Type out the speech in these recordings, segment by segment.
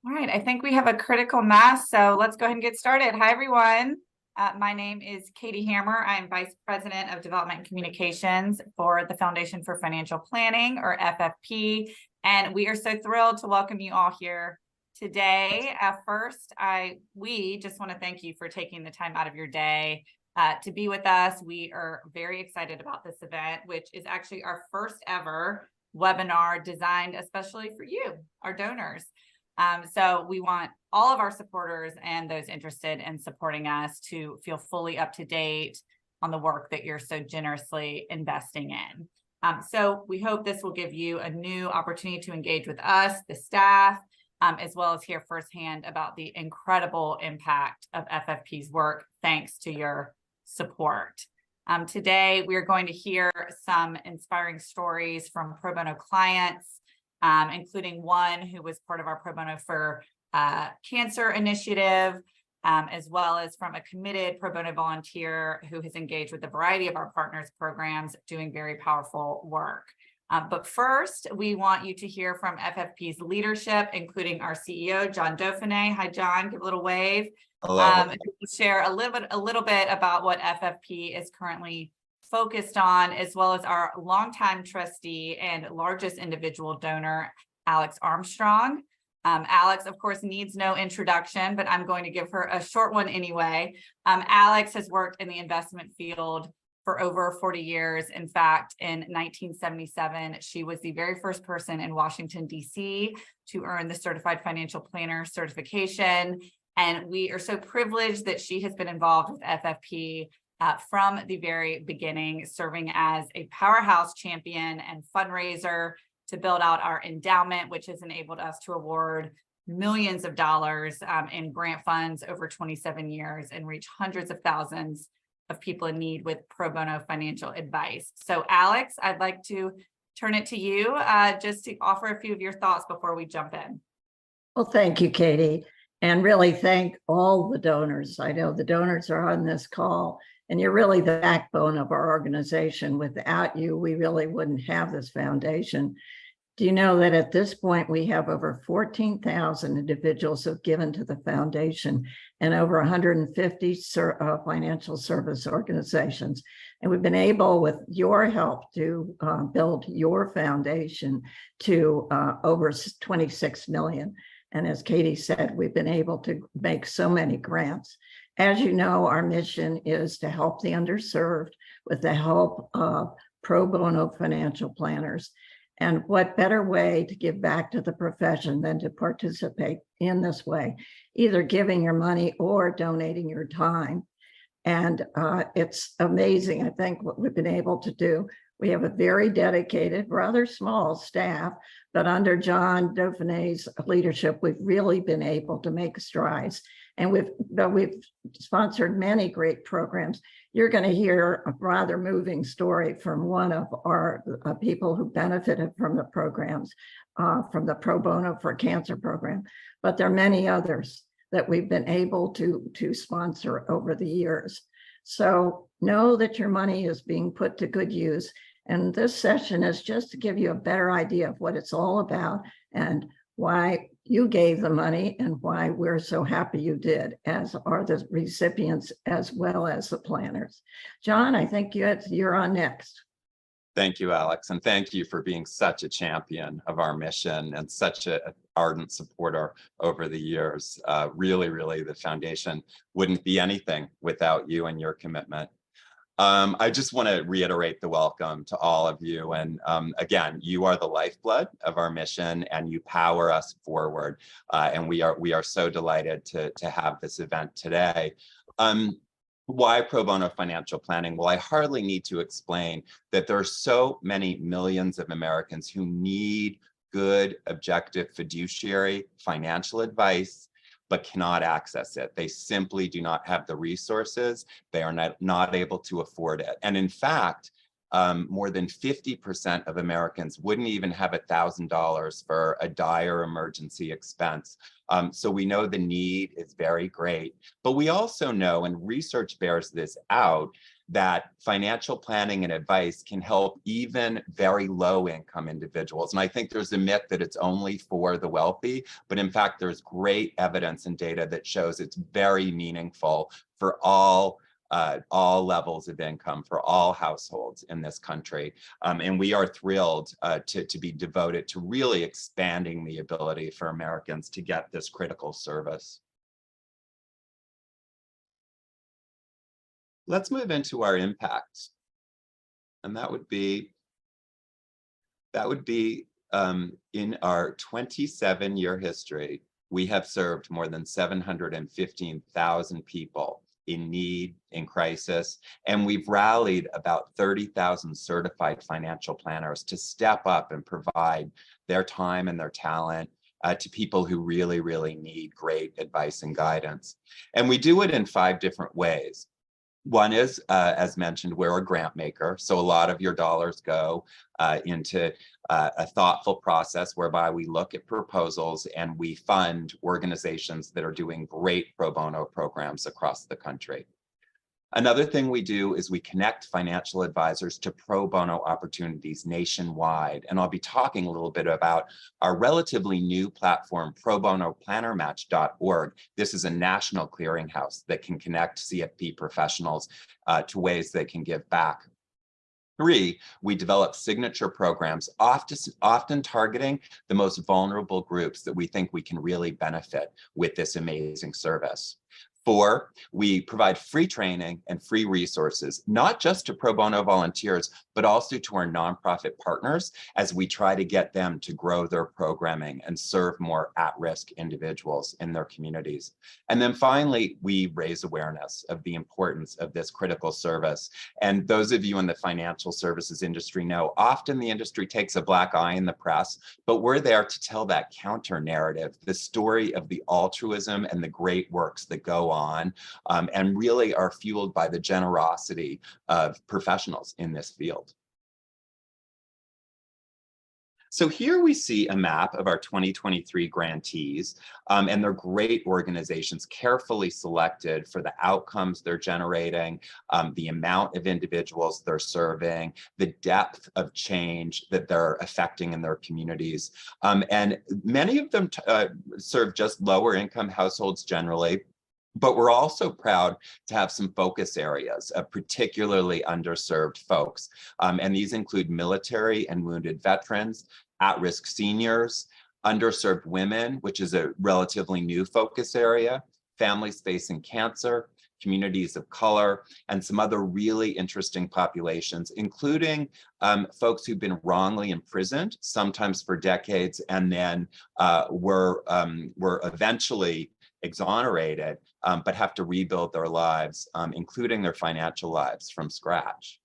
All right, I think we have a critical mass, so let's go ahead and get started. Hi, everyone. My name is Katie Hammer. I am Vice President of Development and Communications for the Foundation for Financial Planning, or FFP, and we are so thrilled to welcome you all here today. First, we just want to thank you for taking the time out of your day to be with us. We are very excited about this event, which is actually our first ever webinar designed especially for you, our donors. So we want all of our supporters and those interested in supporting us to feel fully up to date on the work that you're so generously investing in. So we hope this will give you a new opportunity to engage with us, the staff, as well as hear firsthand about the incredible impact of FFP's work, thanks to your support. Today, we're going to hear some inspiring stories from pro bono clients, including one who was part of our Pro Bono for Cancer initiative, as well as from a committed pro bono volunteer who has engaged with a variety of our partners programs doing very powerful work. But first, we want you to hear from FFP's leadership, including our CEO, John Dauphiné. Hi, John, give a little wave. Hello. Share a little bit about what FFP is currently focused on, as well as our longtime trustee and largest individual donor, Alex Armstrong. Alex, of course, needs no introduction, but I'm going to give her a short one anyway. Alex has worked in the investment field for over 40 years. In fact, in 1977, she was the very first person in Washington, D.C. to earn the Certified Financial Planner certification. And we are so privileged that she has been involved with FFP from the very beginning, serving as a powerhouse champion and fundraiser to build out our endowment, which has enabled us to award millions of dollars in grant funds over 27 years and reach hundreds of thousands of people in need with pro bono financial advice. So Alex, I'd like to turn it to you just to offer a few of your thoughts before we jump in. Well, thank you, Katie. And really thank all the donors. I know the donors are on this call, and you're really the backbone of our organization. Without you, we really wouldn't have this foundation. Do you know that at this point, we have over 14,000 individuals who have given to the foundation and over 150 financial service organizations. And we've been able, with your help, to build your foundation to over 26 million. And as Katie said, we've been able to make so many grants. As you know, our mission is to help the underserved with the help of pro bono financial planners. And what better way to give back to the profession than to participate in this way, either giving your money or donating your time. And it's amazing, I think, what we've been able to do. We have a very dedicated, rather small staff, but under John Dauphiné's leadership, we've really been able to make strides. And we've sponsored many great programs. You're going to hear a rather moving story from one of our people who benefited from the programs, from the Pro Bono for Cancer program. But there are many others that we've been able to sponsor over the years. So know that your money is being put to good use. And this session is just to give you a better idea of what it's all about and why you gave the money and why we're so happy you did, as are the recipients as well as the planners. John, I think you're on next. Thank you, Alex, and thank you for being such a champion of our mission and such an ardent supporter over the years. Really, the foundation wouldn't be anything without you and your commitment. I just want to reiterate the welcome to all of you. And again, you are the lifeblood of our mission and you power us forward. And we are so delighted to have this event today. Why pro bono financial planning? Well, I hardly need to explain that there are so many millions of Americans who need good, objective fiduciary financial advice, but cannot access it. They simply do not have the resources. They are not able to afford it. And in fact, more than 50% of Americans wouldn't even have $1,000 for a dire emergency expense. So we know the need is very great, but we also know, and research bears this out, that financial planning and advice can help even very low income individuals. And I think there's a myth that it's only for the wealthy, but in fact, there's great evidence and data that shows it's very meaningful for all levels of income, for all households in this country. And we are thrilled to be devoted to really expanding the ability for Americans to get this critical service. Let's move into our impact. And that would be in our 27-year history, we have served more than 715,000 people in need, in crisis, and we've rallied about 30,000 certified financial planners to step up and provide their time and their talent to people who really, really need great advice and guidance. And we do it in 5 different ways. One is, as mentioned, we're a grant maker. So a lot of your dollars go into a thoughtful process whereby we look at proposals and we fund organizations that are doing great pro bono programs across the country. Another thing we do is we connect financial advisors to pro bono opportunities nationwide. And I'll be talking a little bit about our relatively new platform, probonoplannermatch.org. This is a national clearinghouse that can connect CFP professionals to ways they can give back. 3, we develop signature programs, often targeting the most vulnerable groups that we think we can really benefit with this amazing service. 4, we provide free training and free resources, not just to pro bono volunteers, but also to our nonprofit partners as we try to get them to grow their programming and serve more at-risk individuals in their communities. And then finally, we raise awareness of the importance of this critical service. And those of you in the financial services industry know, often the industry takes a black eye in the press, but we're there to tell that counter narrative, the story of the altruism and the great works that go on, and really are fueled by the generosity of professionals in this field. So here we see a map of our 2023 grantees, and they're great organizations carefully selected for the outcomes they're generating, the amount of individuals they're serving, the depth of change that they're affecting in their communities. And many of them serve just lower income households generally. But we're also proud to have some focus areas of particularly underserved folks. And these include military and wounded veterans, at-risk seniors, underserved women, which is a relatively new focus area, families facing cancer, communities of color, and some other really interesting populations, including folks who've been wrongly imprisoned, sometimes for decades, and then were eventually exonerated, but have to rebuild their lives, including their financial lives, from scratch.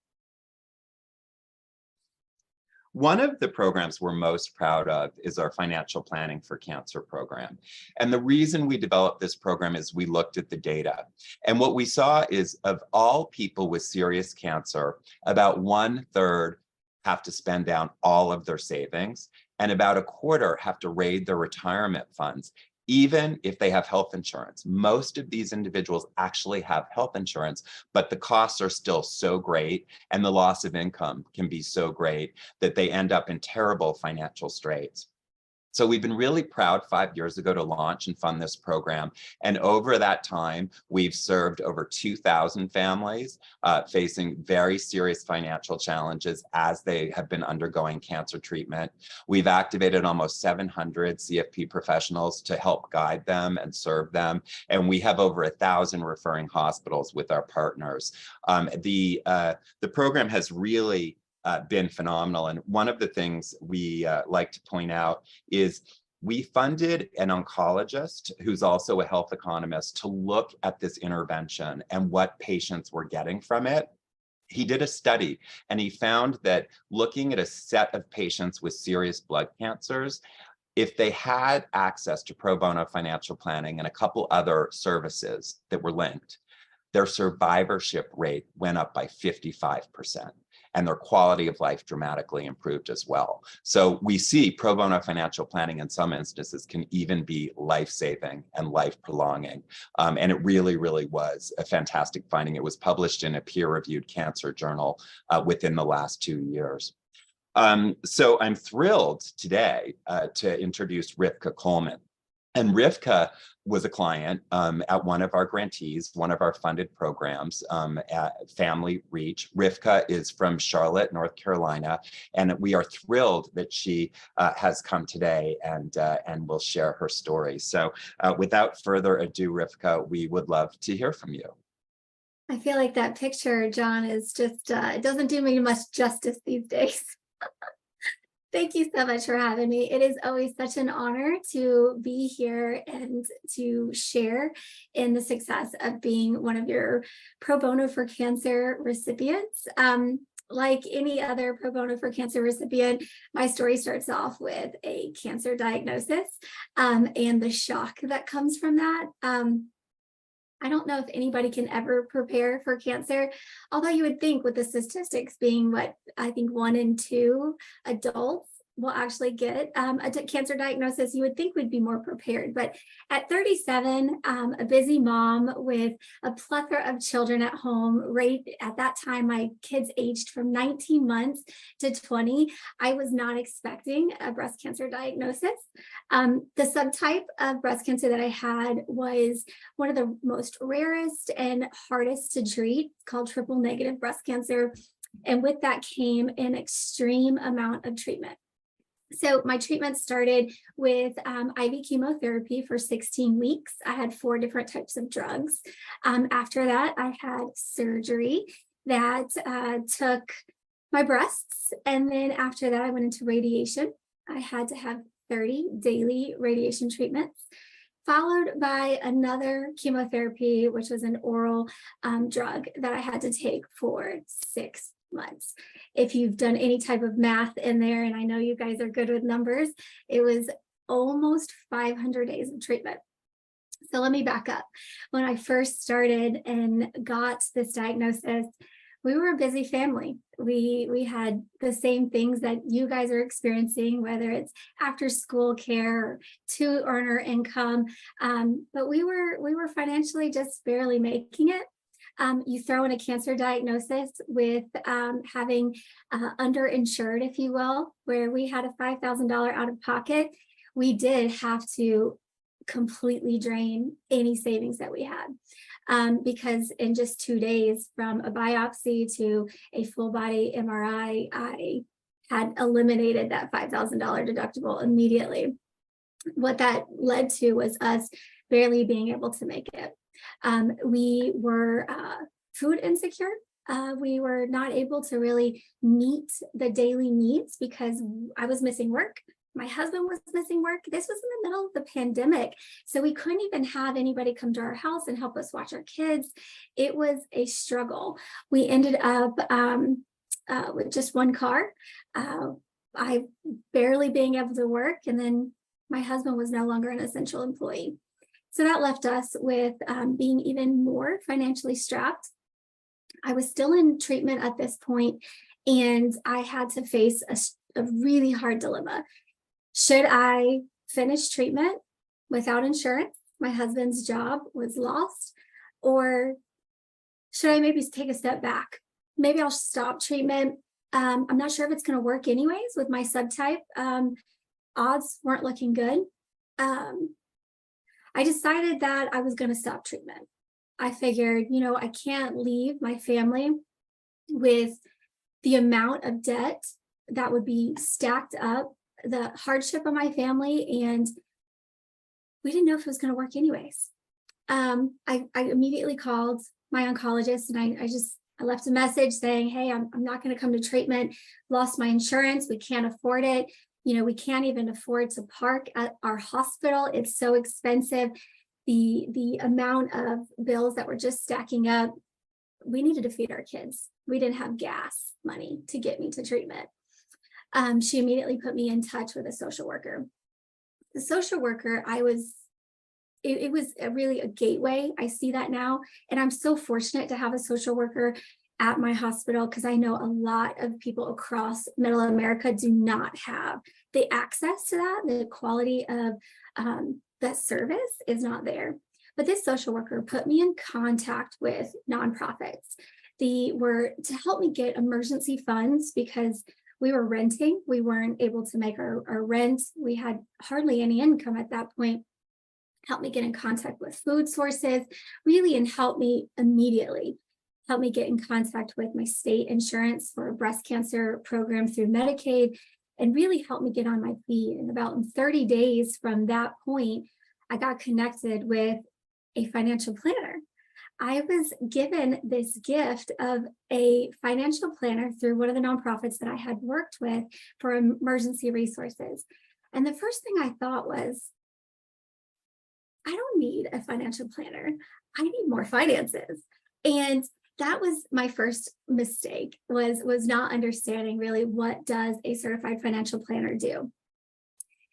One of the programs we're most proud of is our Financial Planning for Cancer program. And the reason we developed this program is we looked at the data. And what we saw is, of all people with serious cancer, about 1/3 have to spend down all of their savings, and about 1/4 have to raid their retirement funds, even if they have health insurance. Most of these individuals actually have health insurance, but the costs are still so great and the loss of income can be so great that they end up in terrible financial straits. So we've been really proud 5 years ago to launch and fund this program. And over that time, we've served over 2,000 families facing very serious financial challenges as they have been undergoing cancer treatment. We've activated almost 700 CFP professionals to help guide them and serve them. And we have over 1,000 referring hospitals with our partners. The program has really been phenomenal. And one of the things we like to point out is we funded an oncologist who's also a health economist to look at this intervention and what patients were getting from it. He did a study and he found that looking at a set of patients with serious blood cancers, if they had access to pro bono financial planning and a couple other services that were linked, their survivorship rate went up by 55%. and their quality of life dramatically improved as well. So we see pro bono financial planning in some instances can even be life-saving and life-prolonging. And it really, really was a fantastic finding. It was published in a peer-reviewed cancer journal within the last 2 years. So I'm thrilled today to introduce Rivka Coleman. And Rivka was a client at one of our grantees, one of our funded programs at Family Reach. Rivka is from Charlotte, North Carolina, and we are thrilled that she has come today and will share her story. So without further ado, Rivka, we would love to hear from you. I feel like that picture, John, is just, it doesn't do me much justice these days. Thank you so much for having me. It is always such an honor to be here and to share in the success of being one of your pro bono for cancer recipients. Like any other pro bono for cancer recipient, my story starts off with a cancer diagnosis and the shock that comes from that. I don't know if anybody can ever prepare for cancer, although you would think with the statistics being what I think 1 in 2 adults will actually get a cancer diagnosis, you would think we'd be more prepared. But at 37, a busy mom with a plethora of children at home, right at that time, my kids aged from 19 months to 20. I was not expecting a breast cancer diagnosis. The subtype of breast cancer that I had was one of the most rarest and hardest to treat, called triple negative breast cancer. And with that came an extreme amount of treatment. So my treatment started with IV chemotherapy for 16 weeks. I had 4 different types of drugs. After that, I had surgery that took my breasts. And then after that, I went into radiation. I had to have 30 daily radiation treatments, followed by another chemotherapy, which was an oral drug that I had to take for 6 months. If you've done any type of math in there, and I know you guys are good with numbers, it was almost 500 days of treatment. So let me back up. When I first started and got this diagnosis, we were a busy family. We had the same things that you guys are experiencing, whether it's after school care or 2-earner income, but we were financially just barely making it. You throw in a cancer diagnosis with having underinsured, if you will, where we had a $5,000 out of pocket. We did have to completely drain any savings that we had because in just 2 days from a biopsy to a full body MRI, I had eliminated that $5,000 deductible immediately. What that led to was us barely being able to make it. We were food insecure. We were not able to really meet the daily needs because I was missing work. My husband was missing work. This was in the middle of the pandemic. So we couldn't even have anybody come to our house and help us watch our kids. It was a struggle. We ended up with just 1 car. I barely being able to work. And then my husband was no longer an essential employee. So that left us with being even more financially strapped. I was still in treatment at this point, and I had to face a really hard dilemma. Should I finish treatment without insurance? My husband's job was lost. Or should I maybe take a step back? Maybe I'll stop treatment. I'm not sure if it's going to work anyways with my subtype. Odds weren't looking good. I decided that I was going to stop treatment. I figured, I can't leave my family with the amount of debt that would be stacked up, the hardship of my family, and we didn't know if it was going to work anyways. I immediately called my oncologist, and I left a message saying, hey, I'm not going to come to treatment, lost my insurance, we can't afford it. We can't even afford to park at our hospital. It's so expensive. The amount of bills that were just stacking up, we needed to feed our kids. We didn't have gas money to get me to treatment. She immediately put me in touch with a social worker. The social worker, it was really a gateway. I see that now. And I'm so fortunate to have a social worker at my hospital, because I know a lot of people across Middle America do not have the access to that. The quality of that service is not there. But this social worker put me in contact with nonprofits. They were to help me get emergency funds because we were renting. We weren't able to make our rent. We had hardly any income at that point. Help me get in contact with food sources, really, and help me immediately. Help me get in contact with my state insurance for a breast cancer program through Medicaid, and really help me get on my feet. And about 30 days from that point, I got connected with a financial planner. I was given this gift of a financial planner through one of the nonprofits that I had worked with for emergency resources. And the first thing I thought was, I don't need a financial planner. I need more finances. And that was my first mistake, was not understanding really what does a certified financial planner do.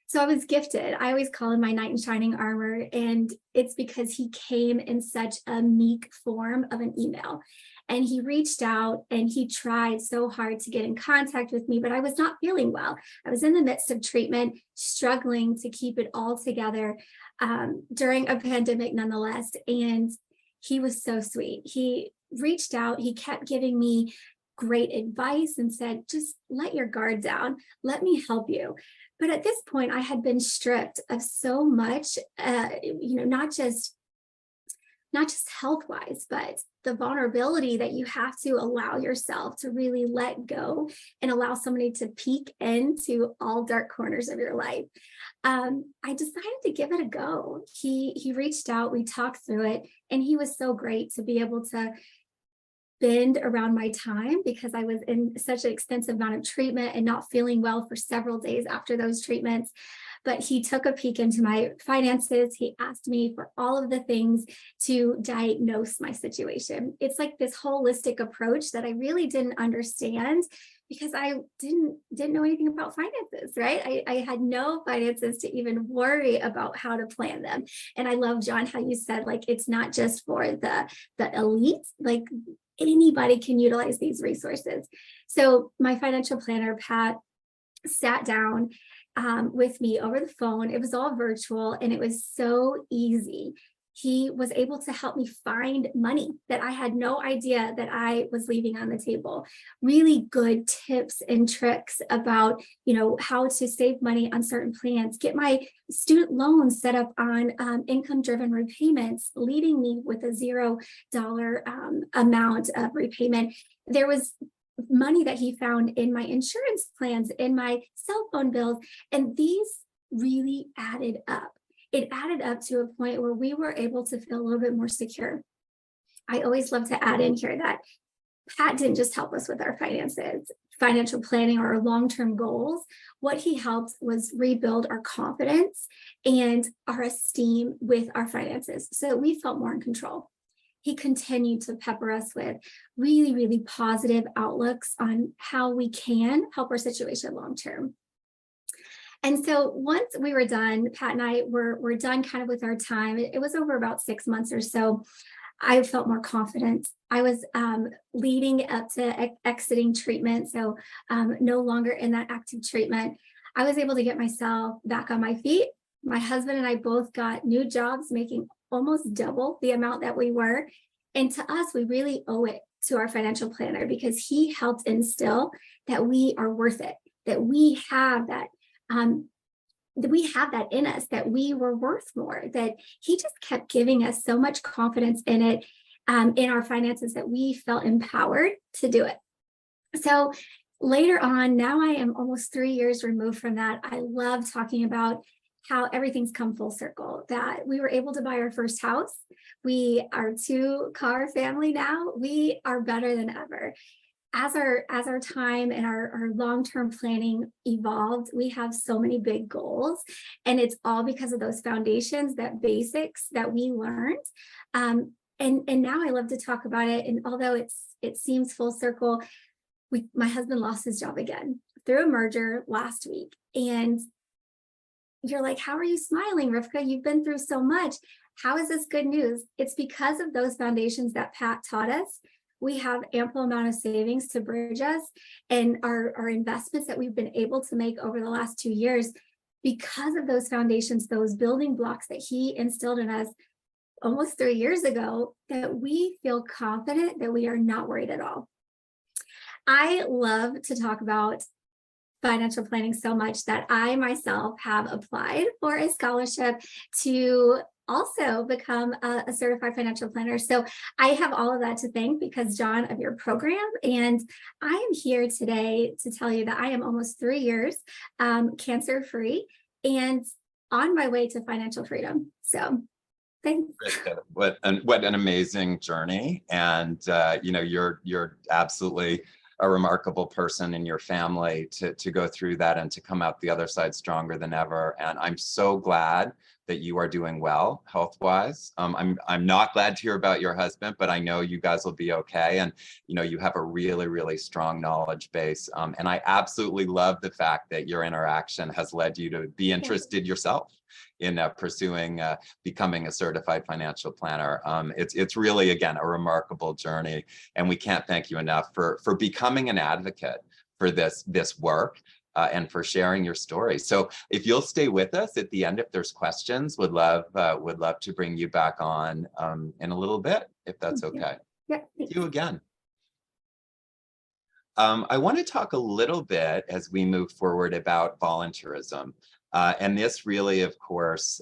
So I was gifted. I always call him my knight in shining armor, and it's because he came in such a meek form of an email. And he reached out and he tried so hard to get in contact with me, but I was not feeling well. I was in the midst of treatment, struggling to keep it all together during a pandemic nonetheless. And he was so sweet. He reached out, he kept giving me great advice and said, just let your guard down. Let me help you. But at this point, I had been stripped of so much, not just health-wise, but the vulnerability that you have to allow yourself to really let go and allow somebody to peek into all dark corners of your life. I decided to give it a go. He reached out, we talked through it, and he was so great to be able to bend around my time because I was in such an extensive amount of treatment and not feeling well for several days after those treatments. But he took a peek into my finances. He asked me for all of the things to diagnose my situation. It's like this holistic approach that I really didn't understand because I didn't know anything about finances, right? I had no finances to even worry about how to plan them. And I love, John, how you said, like, it's not just for the elite, like anybody can utilize these resources. So my financial planner, Pat, sat down with me over the phone. It was all virtual and it was so easy. He was able to help me find money that I had no idea that I was leaving on the table. Really good tips and tricks about, how to save money on certain plans, get my student loans set up on income-driven repayments, leading me with a $0 amount of repayment. There was money that he found in my insurance plans, in my cell phone bills, and these really added up. It added up to a point where we were able to feel a little bit more secure. I always love to add in here that Pat didn't just help us with our finances, financial planning, or our long-term goals. What he helped was rebuild our confidence and our esteem with our finances so that we felt more in control. He continued to pepper us with really, really positive outlooks on how we can help our situation long-term. And so once we were done, Pat and I were done kind of with our time. It was over about 6 months or so. I felt more confident. I was leading up to exiting treatment, so no longer in that active treatment. I was able to get myself back on my feet. My husband and I both got new jobs, making almost double the amount that we were. And to us, we really owe it to our financial planner because he helped instill that we are worth it, that we have that in us, that we were worth more, that he just kept giving us so much confidence in it, in our finances, that we felt empowered to do it. So later on, now I am almost 3 years removed from that. I love talking about how everything's come full circle, that we were able to buy our first house. We are a 2-car family now. We are better than ever. As our time and our long-term planning evolved, we have so many big goals, and it's all because of those foundations, that basics that we learned. And now I love to talk about it. And although it seems full circle, my husband lost his job again through a merger last week. And you're like, how are you smiling, Rivka? You've been through so much. How is this good news? It's because of those foundations that Pat taught us. we have ample amount of savings to bridge us, and our investments that we've been able to make over the last 2 years because of those foundations, those building blocks that he instilled in us almost 3 years ago, that we feel confident that we are not worried at all. I love to talk about financial planning so much that I myself have applied for a scholarship to also become a certified financial planner. So I have all of that to thank because, John, of your program. And I am here today to tell you that I am almost 3 years cancer-free and on my way to financial freedom. So thanks. What an amazing journey. And you're absolutely a remarkable person in your family to go through that and to come out the other side stronger than ever. And I'm so glad that you are doing well health-wise. I'm not glad to hear about your husband, but I know you guys will be okay. And you have a really, really strong knowledge base. And I absolutely love the fact that your interaction has led you to be interested yourself in pursuing becoming a certified financial planner. It's really, again, a remarkable journey, and we can't thank you enough for becoming an advocate for this work and for sharing your story. So if you'll stay with us at the end, if there's questions, would love to bring you back on in a little bit, if that's okay. Yeah, thank you again. I want to talk a little bit as we move forward about volunteerism. And this really, of course,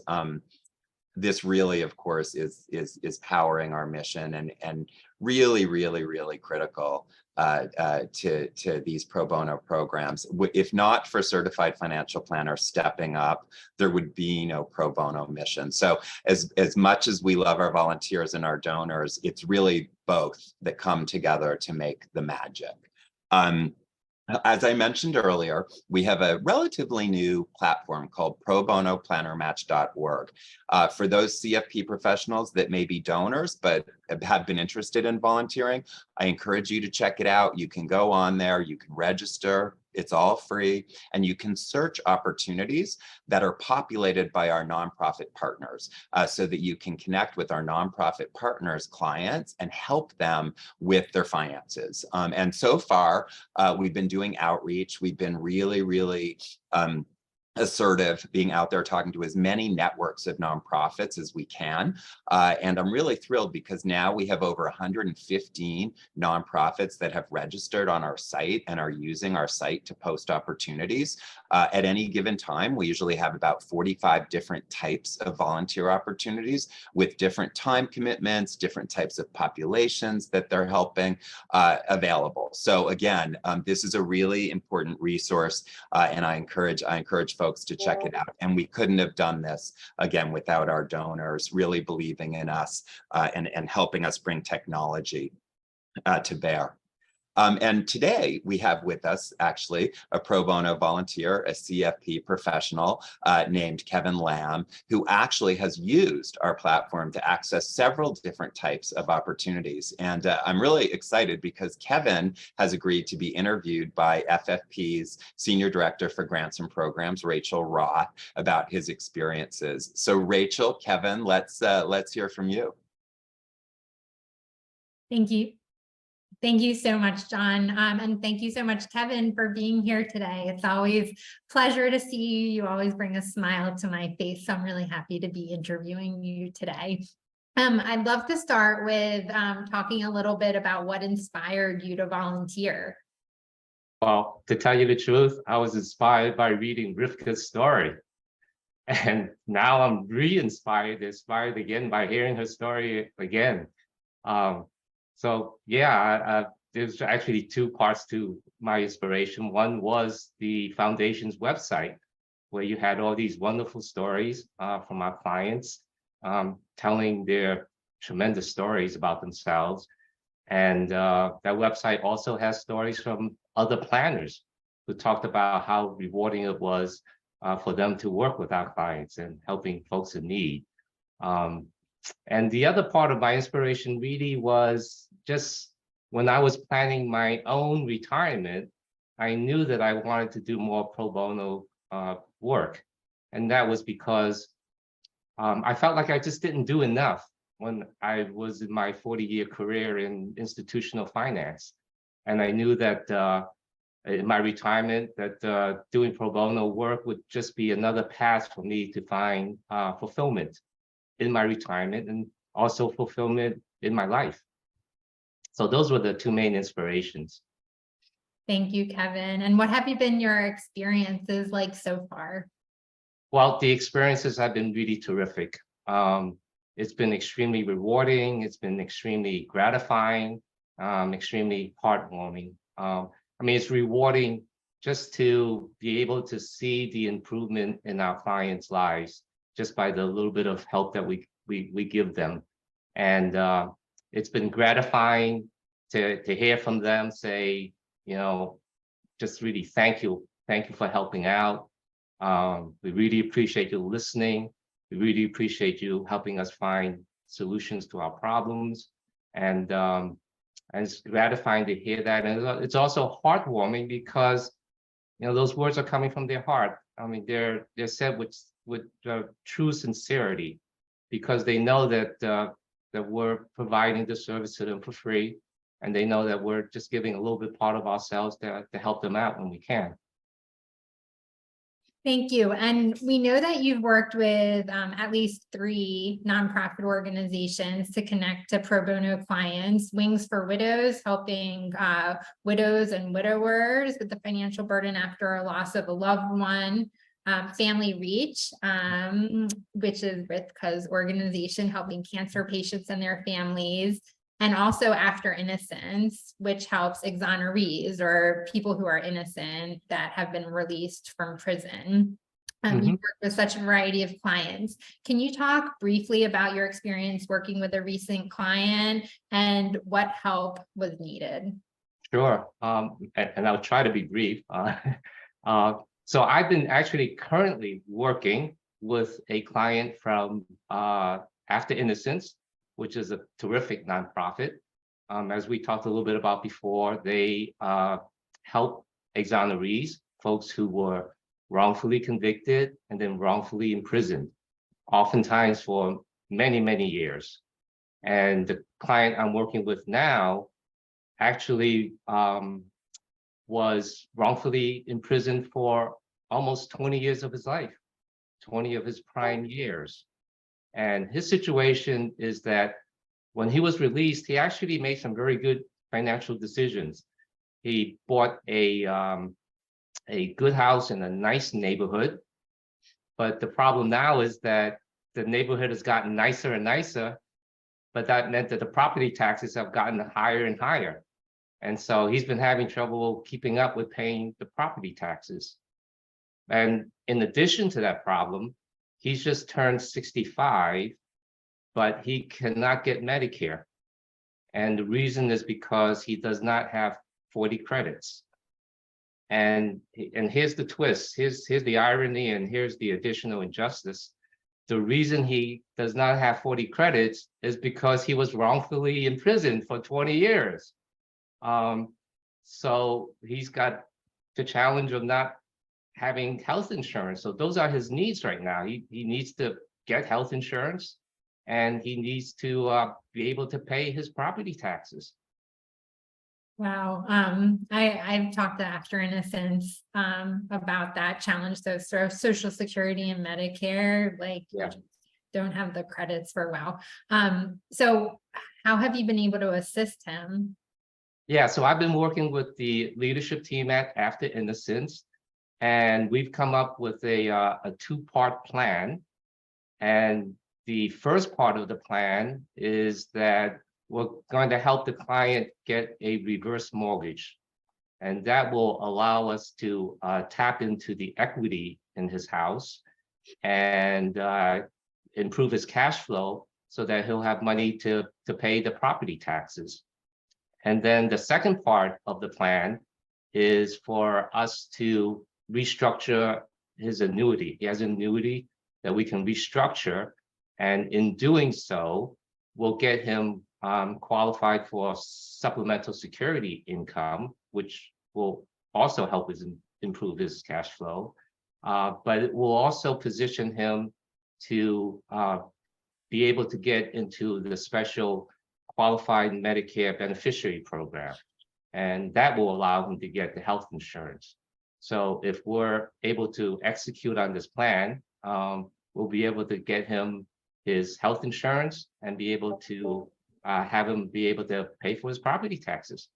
is powering our mission and really, really, really critical to these pro bono programs. If not for certified financial planners stepping up, there would be no pro bono mission. So as much as we love our volunteers and our donors, it's really both that come together to make the magic. As I mentioned earlier, we have a relatively new platform called ProBonoPlannerMatch.org. For those CFP professionals that may be donors but have been interested in volunteering, I encourage you to check it out. You can go on there, you can register, it's all free, and you can search opportunities that are populated by our nonprofit partners so that you can connect with our nonprofit partners' clients and help them with their finances. And so far, we've been doing outreach. We've been really, really assertive, being out there talking to as many networks of nonprofits as we can. And I'm really thrilled because now we have over 115 nonprofits that have registered on our site and are using our site to post opportunities. At any given time, we usually have about 45 different types of volunteer opportunities with different time commitments, different types of populations that they're helping available. So again, this is a really important resource, and I encourage folks to check it out. And we couldn't have done this, again, without our donors really believing in us and helping us bring technology to bear. And today we have with us actually a pro bono volunteer, a CFP professional named Kevin Lamb, who actually has used our platform to access several different types of opportunities. And I'm really excited because Kevin has agreed to be interviewed by FFP's Senior Director for Grants and Programs, Rachel Roth, about his experiences. So Rachel, Kevin, let's hear from you. Thank you. Thank you so much, John. And thank you so much, Kevin, for being here today. It's always a pleasure to see you. You always bring a smile to my face. So I'm really happy to be interviewing you today. I'd love to start with talking a little bit about what inspired you to volunteer. Well, to tell you the truth, I was inspired by reading Rivka's story. And now I'm inspired again by hearing her story again. So yeah, there's actually two parts to my inspiration. One was the foundation's website, where you had all these wonderful stories from our clients telling their tremendous stories about themselves. And that website also has stories from other planners who talked about how rewarding it was for them to work with our clients and helping folks in need. And the other part of my inspiration really was just when I was planning my own retirement, I knew that I wanted to do more pro bono work. And that was because I felt like I just didn't do enough when I was in my 40-year career in institutional finance. And I knew that in my retirement that doing pro bono work would just be another path for me to find fulfillment in my retirement and also fulfillment in my life. So those were the two main inspirations. Thank you, Kevin. And what have been your experiences like so far? Well, the experiences have been really terrific. It's been extremely rewarding. It's been extremely gratifying, extremely heartwarming. I mean, it's rewarding just to be able to see the improvement in our clients' lives just by the little bit of help that we give them. And it's been gratifying to hear from them say, you know, just really thank you for helping out. We really appreciate you listening. We really appreciate you helping us find solutions to our problems. And it's gratifying to hear that. And it's also heartwarming because, you know, those words are coming from their heart. I mean, they're said with true sincerity, because they know that that we're providing the service to them for free, and they know that we're just giving a little bit part of ourselves to help them out when we can. Thank you. And we know that you've worked with at least 3 nonprofit organizations to connect to pro bono clients: Wings for Widows, helping widows and widowers with the financial burden after a loss of a loved one; Family Reach, which is Rithka's organization helping cancer patients and their families; and also After Innocence, which helps exonerees, or people who are innocent that have been released from prison. You work with such a variety of clients. Can you talk briefly about your experience working with a recent client and what help was needed? Sure, and I'll try to be brief. So I've been actually currently working with a client from After Innocence, which is a terrific nonprofit. As we talked a little bit about before, they help exonerees, folks who were wrongfully convicted and then wrongfully imprisoned, oftentimes for many, many years. And the client I'm working with now actually was wrongfully imprisoned for almost 20 years of his life, 20 of his prime years. And his situation is that when he was released, he actually made some very good financial decisions. He bought a good house in a nice neighborhood, but the problem now is that the neighborhood has gotten nicer and nicer, but that meant that the property taxes have gotten higher and higher. And so he's been having trouble keeping up with paying the property taxes. And in addition to that problem, he's just turned 65, but he cannot get Medicare. And the reason is because he does not have 40 credits. And here's the twist, here's the irony, and here's the additional injustice. The reason he does not have 40 credits is because he was wrongfully imprisoned for 20 years. So he's got the challenge of not having health insurance. So those are his needs right now. He needs to get health insurance, and he needs to be able to pay his property taxes. Wow. I've talked to After Innocence about that challenge. So sort of Social Security and Medicare, like, Yeah, don't have the credits for wow. So how have you been able to assist him? yeah. So I've been working with the leadership team at After Innocence, and we've come up with a 2-part plan. And the first part of the plan is that we're going to help the client get a reverse mortgage. And that will allow us to tap into the equity in his house and improve his cash flow so that he'll have money to pay the property taxes. And then the second part of the plan is for us to restructure his annuity. He has an annuity that we can restructure. And in doing so, we'll get him qualified for supplemental security income, which will also help us improve his cash flow. But it will also position him to be able to get into the special qualified Medicare beneficiary program. And that will allow him to get the health insurance. So if we're able to execute on this plan, we'll be able to get him his health insurance and be able to have him be able to pay for his property taxes.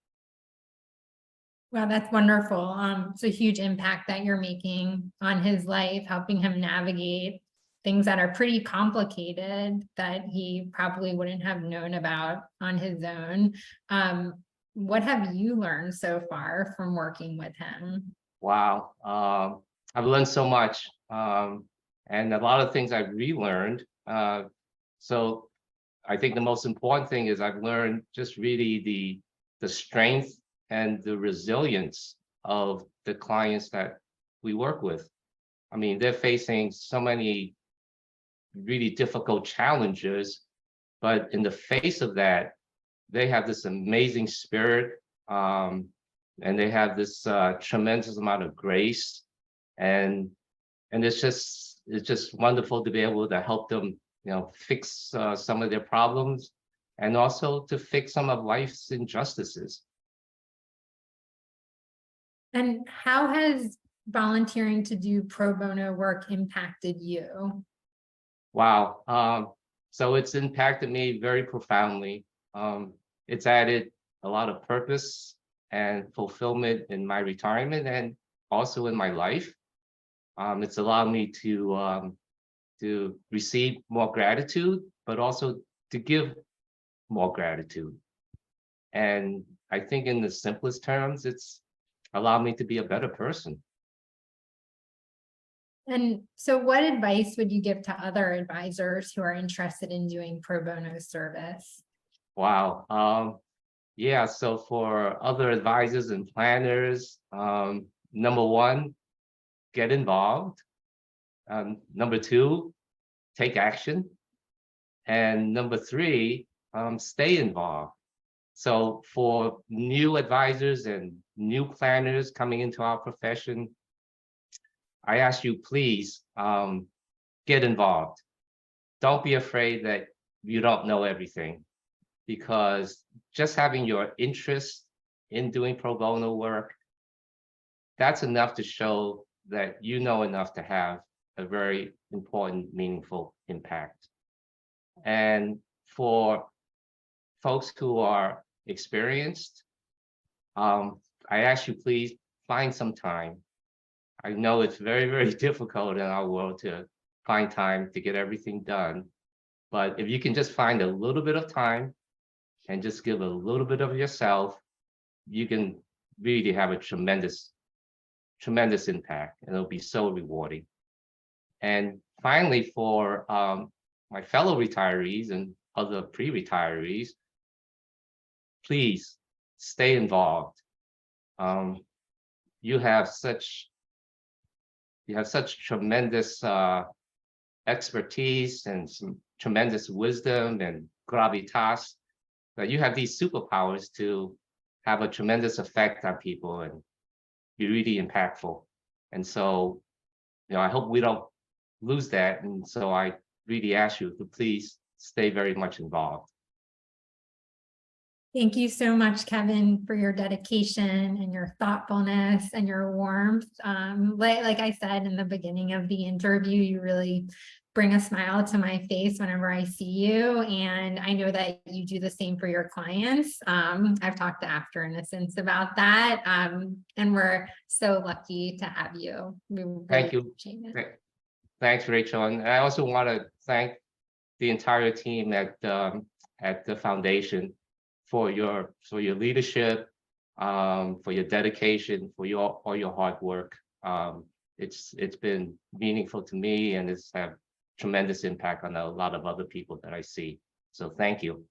Wow, that's wonderful. It's a huge impact that you're making on his life, helping him navigate things that are pretty complicated that he probably wouldn't have known about on his own. What have you learned so far from working with him? Wow, I've learned so much, and a lot of things I've relearned. So I think the most important thing is I've learned just really the strength and the resilience of the clients that we work with. I mean, they're facing so many really difficult challenges, but in the face of that, they have this amazing spirit, and they have this tremendous amount of grace, and it's just wonderful to be able to help them, fix some of their problems, and also to fix some of life's injustices. And how has volunteering to do pro bono work impacted you? Wow. So it's impacted me very profoundly. It's added a lot of purpose and fulfillment in my retirement and also in my life. It's allowed me to receive more gratitude, but also to give more gratitude. And I think in the simplest terms, it's allowed me to be a better person. And so what advice would you give to other advisors who are interested in doing pro bono service? Wow. Yeah, so for other advisors and planners, number one, get involved. Number two, take action. And number three, stay involved. So for new advisors and new planners coming into our profession, I ask you, please get involved. Don't be afraid that you don't know everything, because just having your interest in doing pro bono work, that's enough to show that you know enough to have a very important, meaningful impact. And for folks who are experienced, I ask you, please find some time. I know it's very, very difficult in our world to find time to get everything done. But if you can just find a little bit of time and just give a little bit of yourself, you can really have a tremendous impact, and it'll be so rewarding. And finally, for my fellow retirees and other pre-retirees, please stay involved. You have such tremendous expertise and some tremendous wisdom and gravitas, that you have these superpowers to have a tremendous effect on people and be really impactful. And so, I hope we don't lose that. And so I really ask you to please stay very much involved. Thank you so much, Kevin, for your dedication and your thoughtfulness and your warmth. Like I said in the beginning of the interview, you really bring a smile to my face whenever I see you. And I know that you do the same for your clients. I've talked to After Innocence about that. And we're so lucky to have you. We really Thank you. appreciate it. Thanks, Rachel. And I also want to thank the entire team at the foundation for your leadership, for your dedication, for all your hard work. It's been meaningful to me, and it's had tremendous impact on a lot of other people that I see. So thank you.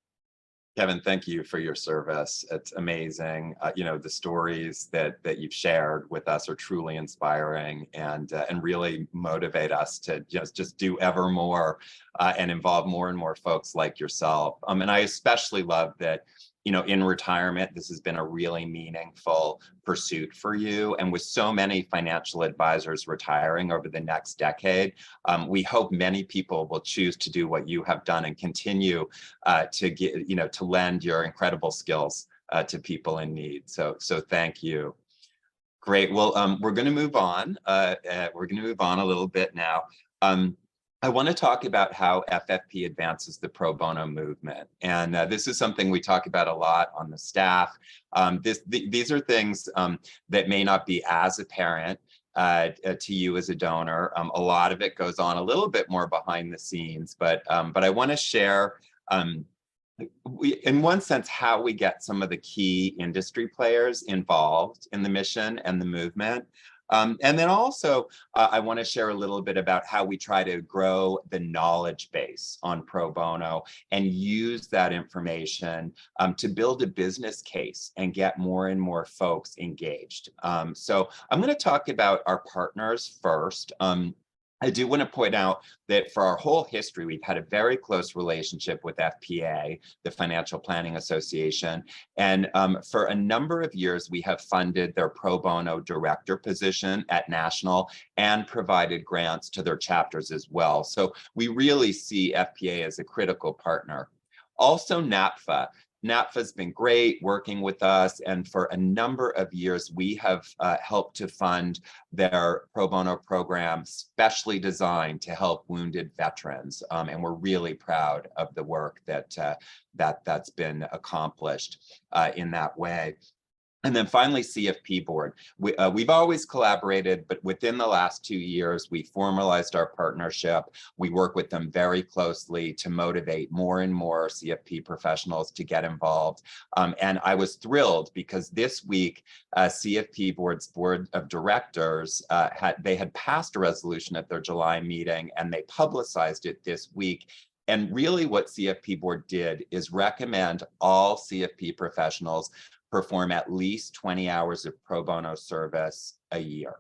Kevin, thank you for your service. It's amazing. The stories that you've shared with us are truly inspiring and really motivate us to just do ever more and involve more and more folks like yourself. And I especially love that in retirement, this has been a really meaningful pursuit for you. And with so many financial advisors retiring over the next decade, we hope many people will choose to do what you have done and continue to lend your incredible skills to people in need. So thank you. Great. Well, we're going to move on. We're going to move on a little bit now. I want to talk about how FFP advances the pro bono movement. And this is something we talk about a lot on the staff. These are things that may not be as apparent to you as a donor. A lot of it goes on a little bit more behind the scenes, but I want to share in one sense, how we get some of the key industry players involved in the mission and the movement. And then also, I want to share a little bit about how we try to grow the knowledge base on pro bono and use that information to build a business case and get more and more folks engaged. So I'm going to talk about our partners first. I do want to point out that for our whole history, we've had a very close relationship with FPA, the Financial Planning Association. And for a number of years, we have funded their pro bono director position at national and provided grants to their chapters as well. So we really see FPA as a critical partner. Also, NAPFA. NAPFA's been great working with us, and for a number of years, we have helped to fund their pro bono program, specially designed to help wounded veterans. And we're really proud of the work that's been accomplished in that way. And then finally, CFP board. We've always collaborated, but within the last 2 years, we formalized our partnership. We work with them very closely to motivate more and more CFP professionals to get involved. And I was thrilled because this week, CFP board's board of directors, had passed a resolution at their July meeting, and they publicized it this week. And really what CFP board did is recommend all CFP professionals perform at least 20 hours of pro bono service a year.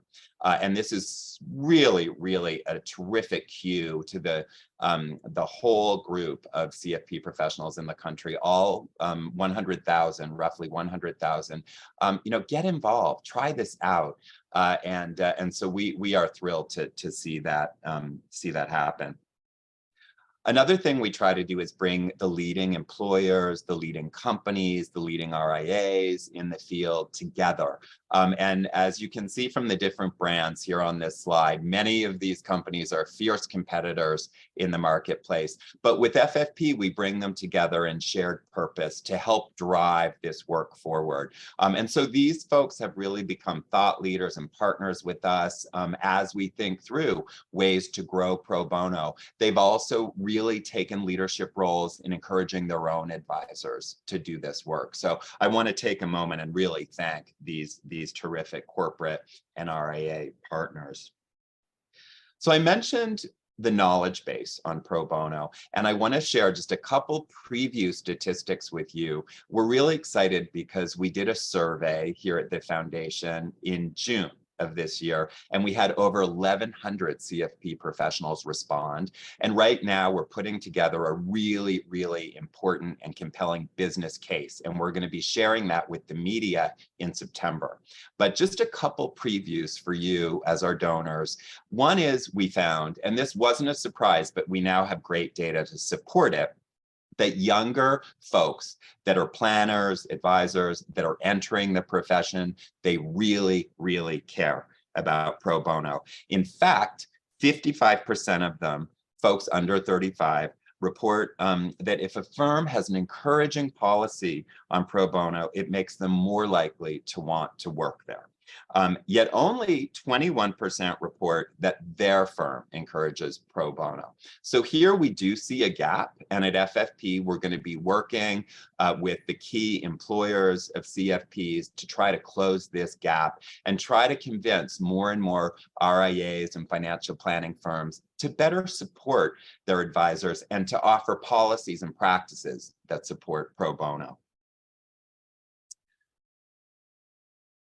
And this is really, really a terrific cue to the whole group of CFP professionals in the country, all 100,000, roughly 100,000. Get involved, try this out. And so we are thrilled to see that happen. Another thing we try to do is bring the leading employers, the leading companies, the leading RIAs in the field together. And as you can see from the different brands here on this slide, many of these companies are fierce competitors in the marketplace. But with FFP, we bring them together in shared purpose to help drive this work forward. And so these folks have really become thought leaders and partners with us as we think through ways to grow pro bono. They've also really taken leadership roles in encouraging their own advisors to do this work. So I want to take a moment and really thank these terrific corporate and RIA partners. So I mentioned the knowledge base on pro bono, and I want to share just a couple preview statistics with you. We're really excited because we did a survey here at the foundation in June of this year, and we had over 1,100 CFP professionals respond. And right now we're putting together a really, really important and compelling business case, and we're going to be sharing that with the media in September. But just a couple previews for you as our donors. One is we found, and this wasn't a surprise, but we now have great data to support it, that younger folks that are planners, advisors, that are entering the profession, they really, really care about pro bono. In fact, 55% of them, folks under 35, report that if a firm has an encouraging policy on pro bono, it makes them more likely to want to work there. Yet only 21% report that their firm encourages pro bono. So here we do see a gap, and at FFP, we're going to be working with the key employers of CFPs to try to close this gap and try to convince more and more RIAs and financial planning firms to better support their advisors and to offer policies and practices that support pro bono.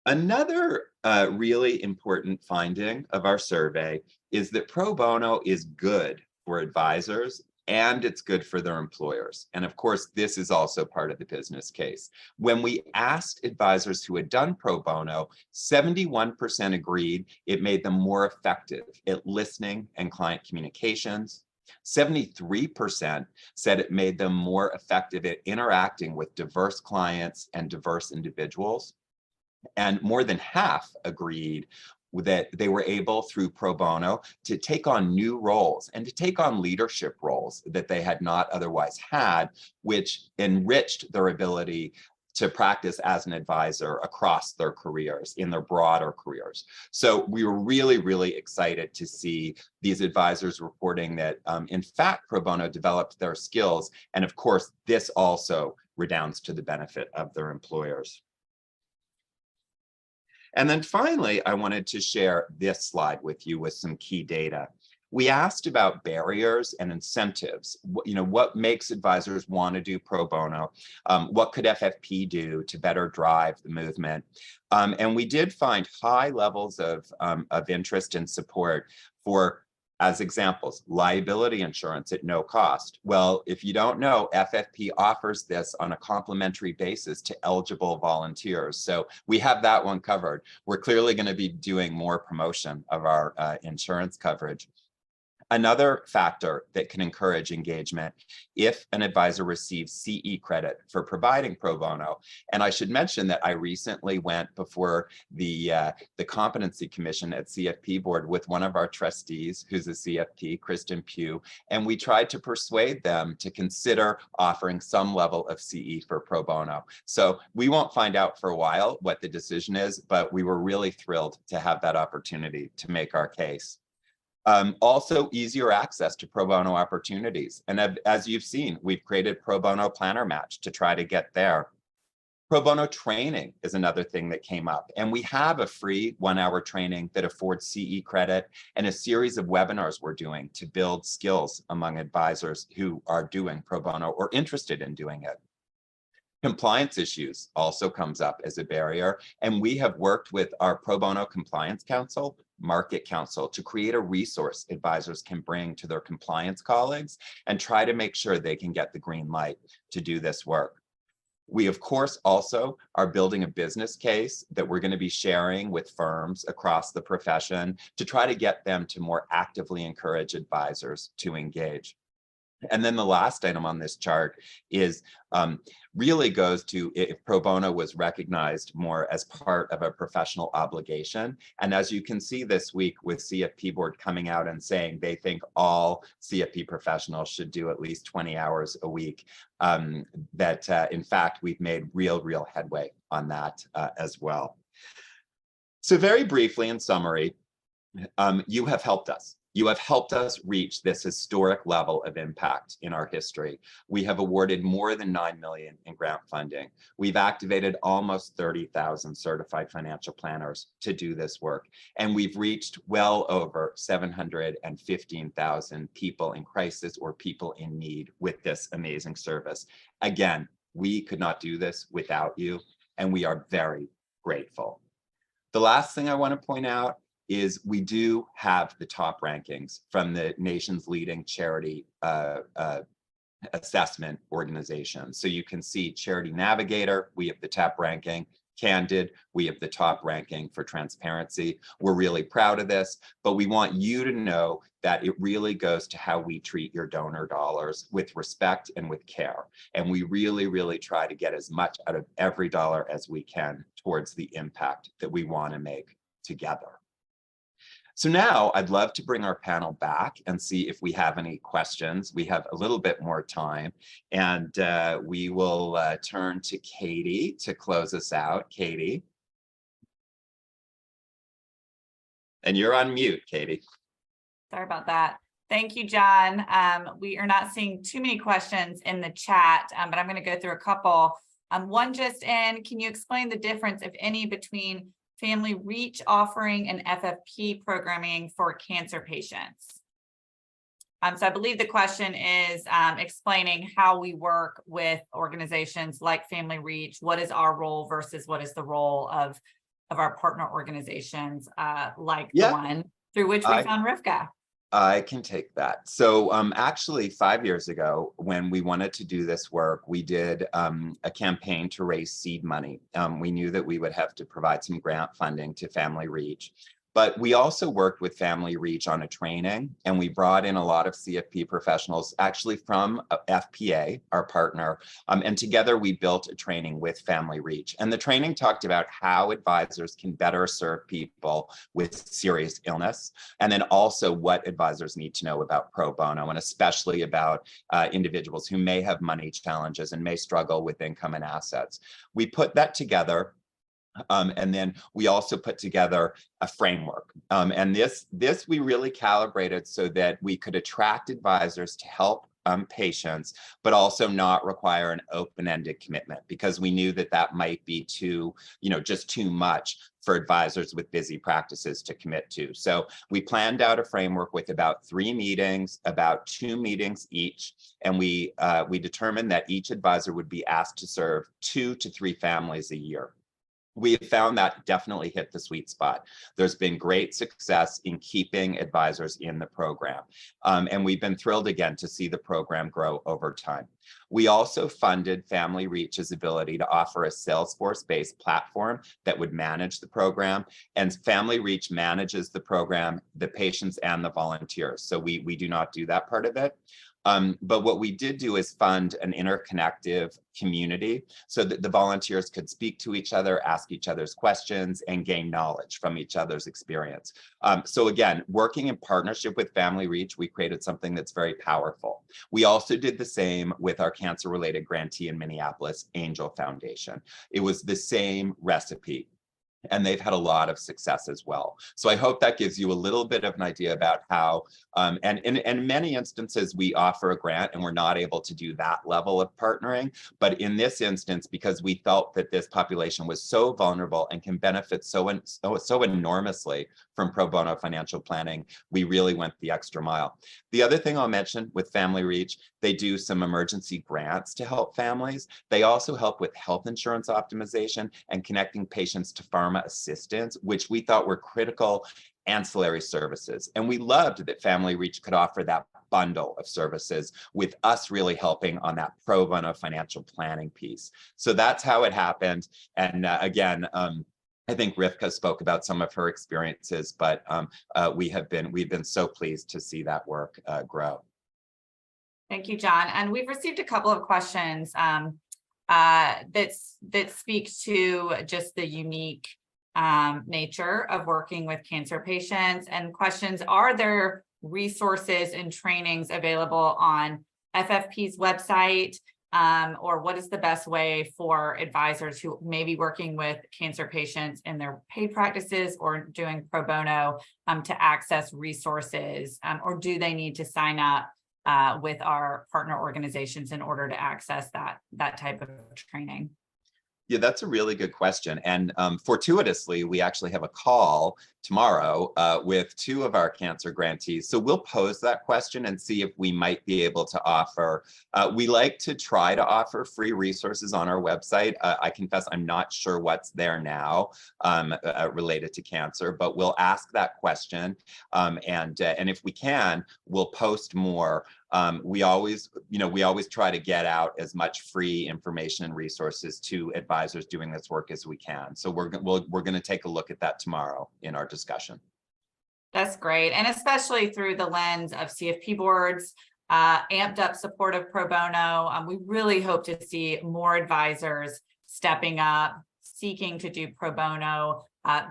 Another really important finding of our survey is that pro bono is good for advisors and it's good for their employers. And of course, this is also part of the business case. When we asked advisors who had done pro bono, 71% agreed it made them more effective at listening and client communications. 73% said it made them more effective at interacting with diverse clients and diverse individuals. And more than half agreed that they were able, through pro bono, to take on new roles and to take on leadership roles that they had not otherwise had, which enriched their ability to practice as an advisor across their careers, in their broader careers. So we were really, really excited to see these advisors reporting that, in fact, pro bono developed their skills. And of course, this also redounds to the benefit of their employers. And then finally, I wanted to share this slide with you with some key data. We asked about barriers and incentives. What makes advisors want to do pro bono? What could FFP do to better drive the movement? And we did find high levels of interest and support for, as examples, liability insurance at no cost. Well, if you don't know, FFP offers this on a complimentary basis to eligible volunteers. So we have that one covered. We're clearly going to be doing more promotion of our insurance coverage. Another factor that can encourage engagement, if an advisor receives CE credit for providing pro bono. And I should mention that I recently went before the competency commission at CFP board with one of our trustees, who's a CFP, Kristen Pugh, and we tried to persuade them to consider offering some level of CE for pro bono. So we won't find out for a while what the decision is, but we were really thrilled to have that opportunity to make our case. Also, easier access to pro bono opportunities. And as you've seen, we've created pro bono planner match to try to get there. Pro bono training is another thing that came up. And we have a free 1-hour training that affords CE credit and a series of webinars we're doing to build skills among advisors who are doing pro bono or interested in doing it. Compliance issues also comes up as a barrier. And we have worked with our pro bono compliance council, Market Council, to create a resource advisors can bring to their compliance colleagues and try to make sure they can get the green light to do this work. We, of course, also are building a business case that we're going to be sharing with firms across the profession to try to get them to more actively encourage advisors to engage. And then the last item on this chart is really goes to if pro bono was recognized more as part of a professional obligation. And as you can see this week with CFP board coming out and saying they think all CFP professionals should do at least 20 hours a week, that in fact, we've made real headway on that as well. So very briefly, in summary, you have helped us. You have helped us reach this historic level of impact in our history. We have awarded more than $9 million in grant funding. We've activated almost 30,000 certified financial planners to do this work. And we've reached well over 715,000 people in crisis or people in need with this amazing service. Again, we could not do this without you, and we are very grateful. The last thing I want to point out is we do have the top rankings from the nation's leading charity assessment organizations. So you can see Charity Navigator, we have the top ranking. Candid, we have the top ranking for transparency. We're really proud of this, but we want you to know that it really goes to how we treat your donor dollars with respect and with care. And we really try to get as much out of every dollar as we can towards the impact that we want to make together. So now I'd love to bring our panel back and see if we have any questions. We have a little bit more time, and we will turn to Katie to close us out. Katie. And you're on mute, Katie. Sorry about that. Thank you, John. We are not seeing too many questions in the chat, but I'm going to go through a couple. One just in, can you explain the difference, if any, between Family Reach offering and FFP programming for cancer patients? So I believe the question is explaining how we work with organizations like Family Reach. What is our role versus what is the role of our partner organizations like the one through which we found Rivka? I can take that. So actually 5 years ago, when we wanted to do this work, we did a campaign to raise seed money. We knew that we would have to provide some grant funding to Family Reach. But we also worked with Family Reach on a training, and we brought in a lot of CFP professionals, actually from FPA, our partner, and together we built a training with Family Reach. And the training talked about how advisors can better serve people with serious illness, and then also what advisors need to know about pro bono, and especially about individuals who may have money challenges and may struggle with income and assets. We put that together. And then we also put together a framework. And this we really calibrated so that we could attract advisors to help patients, but also not require an open-ended commitment, because we knew that that might be too, just too much for advisors with busy practices to commit to. So we planned out a framework with about 3 meetings, about 2 meetings each, and we determined that each advisor would be asked to serve 2 to 3 families a year. We have found that definitely hit the sweet spot. There's been great success in keeping advisors in the program. And we've been thrilled again to see the program grow over time. We also funded Family Reach's ability to offer a Salesforce-based platform that would manage the program. And Family Reach manages the program, the patients and the volunteers. So we do not do that part of it. But what we did do is fund an interconnective community so that the volunteers could speak to each other, ask each other's questions, and gain knowledge from each other's experience. So again, working in partnership with Family Reach, we created something that's very powerful. We also did the same with our cancer-related grantee in Minneapolis, Angel Foundation. It was the same recipe, and they've had a lot of success as well. So I hope that gives you a little bit of an idea about how, and in many instances, we offer a grant and we're not able to do that level of partnering. But in this instance, because we felt that this population was so vulnerable and can benefit so enormously from pro bono financial planning, we really went the extra mile. The other thing I'll mention with Family Reach, they do some emergency grants to help families. They also help with health insurance optimization and connecting patients to pharma assistance, which we thought were critical ancillary services. And we loved that Family Reach could offer that bundle of services, with us really helping on that pro bono financial planning piece. So that's how it happened. And again, I think Rivka spoke about some of her experiences, but we've been so pleased to see that work grow. Thank you, John. And we've received a couple of questions that speak to just the unique nature of working with cancer patients, and questions: are there resources and trainings available on FFP's website, or what is the best way for advisors who may be working with cancer patients in their paid practices or doing pro bono to access resources, or do they need to sign up with our partner organizations in order to access that type of training? Yeah, that's a really good question. And fortuitously, we actually have a call tomorrow with 2 of our cancer grantees. So we'll pose that question and see if we might be able to offer. We like to try to offer free resources on our website. I confess I'm not sure what's there now related to cancer, but we'll ask that question. And if we can, we'll post more. We always try to get out as much free information and resources to advisors doing this work as we can. So we're going to take a look at that tomorrow in our discussion. That's great. And especially through the lens of CFP boards, amped up support of pro bono. We really hope to see more advisors stepping up, seeking to do pro bono,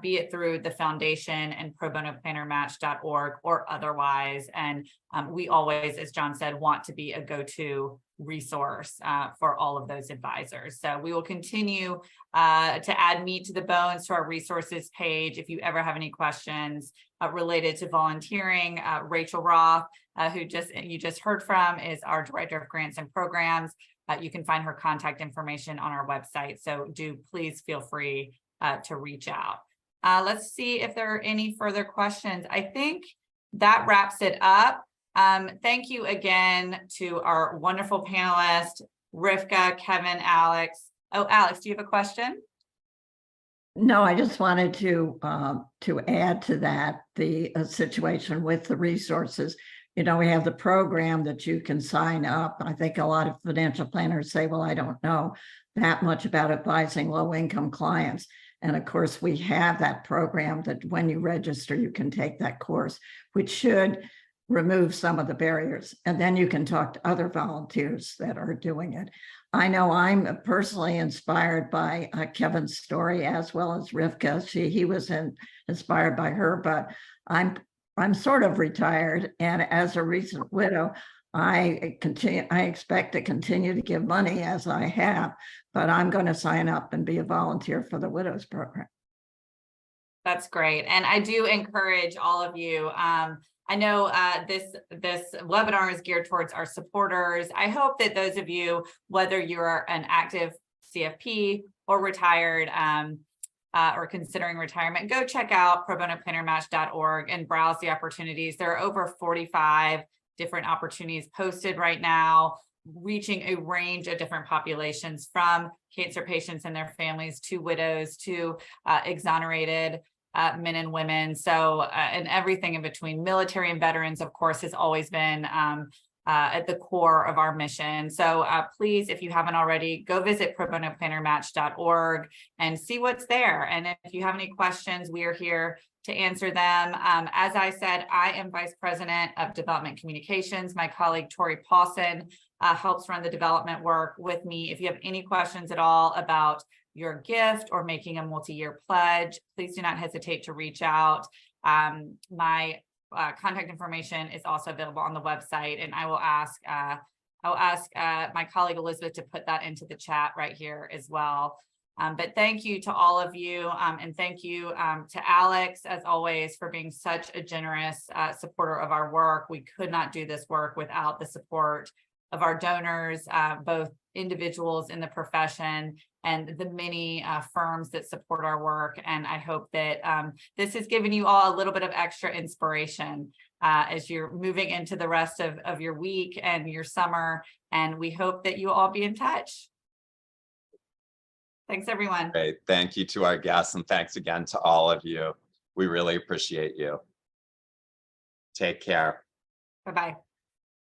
be it through the foundation and probonoplannermatch.org or otherwise. And we always, as John said, want to be a go-to resource for all of those advisors. So we will continue to add meat to the bones to our resources page. If you ever have any questions related to volunteering, Rachel Roth, who you just heard from, is our Director of Grants and Programs. You can find her contact information on our website. So do please feel free to reach out. Let's see if there are any further questions. I think that wraps it up. Thank you again to our wonderful panelists, Rivka, Kevin, Alex. Oh, Alex, do you have a question? No, I just wanted to add to that, the situation with the resources. You know, we have the program that you can sign up. I think a lot of financial planners say, well, I don't know that much about advising low-income clients. And of course, we have that program that when you register, you can take that course, which should remove some of the barriers. And then you can talk to other volunteers that are doing it. I know I'm personally inspired by Kevin's story, as well as Rivka. He was inspired by her, but I'm sort of retired, and as a recent widow, I expect to continue to give money as I have, but I'm going to sign up and be a volunteer for the Widows Program. That's great. And I do encourage all of you. I know this webinar is geared towards our supporters. I hope that those of you, whether you're an active CFP or retired or considering retirement, go check out probonoplannermatch.org and browse the opportunities. There are over 45 different opportunities posted right now, reaching a range of different populations, from cancer patients and their families to widows to exonerated men and women. So, and everything in between. Military and veterans, of course, has always been at the core of our mission. So please, if you haven't already, go visit probonoplannermatch.org and see what's there. And if you have any questions, we are here to answer them. As I said, I am Vice President of Development Communications. My colleague, Tori Paulson, helps run the development work with me. If you have any questions at all about your gift or making a multi-year pledge, please do not hesitate to reach out. My contact information is also available on the website, and I will ask my colleague Elizabeth to put that into the chat right here as well. But thank you to all of you, and thank you to Alex, as always, for being such a generous supporter of our work. We could not do this work without the support of our donors, both individuals in the profession and the many firms that support our work. And I hope that this has given you all a little bit of extra inspiration as you're moving into the rest of your week and your summer. And we hope that you all be in touch. Thanks, everyone. Great. Thank you to our guests, and thanks again to all of you. We really appreciate you. Take care. Bye-bye.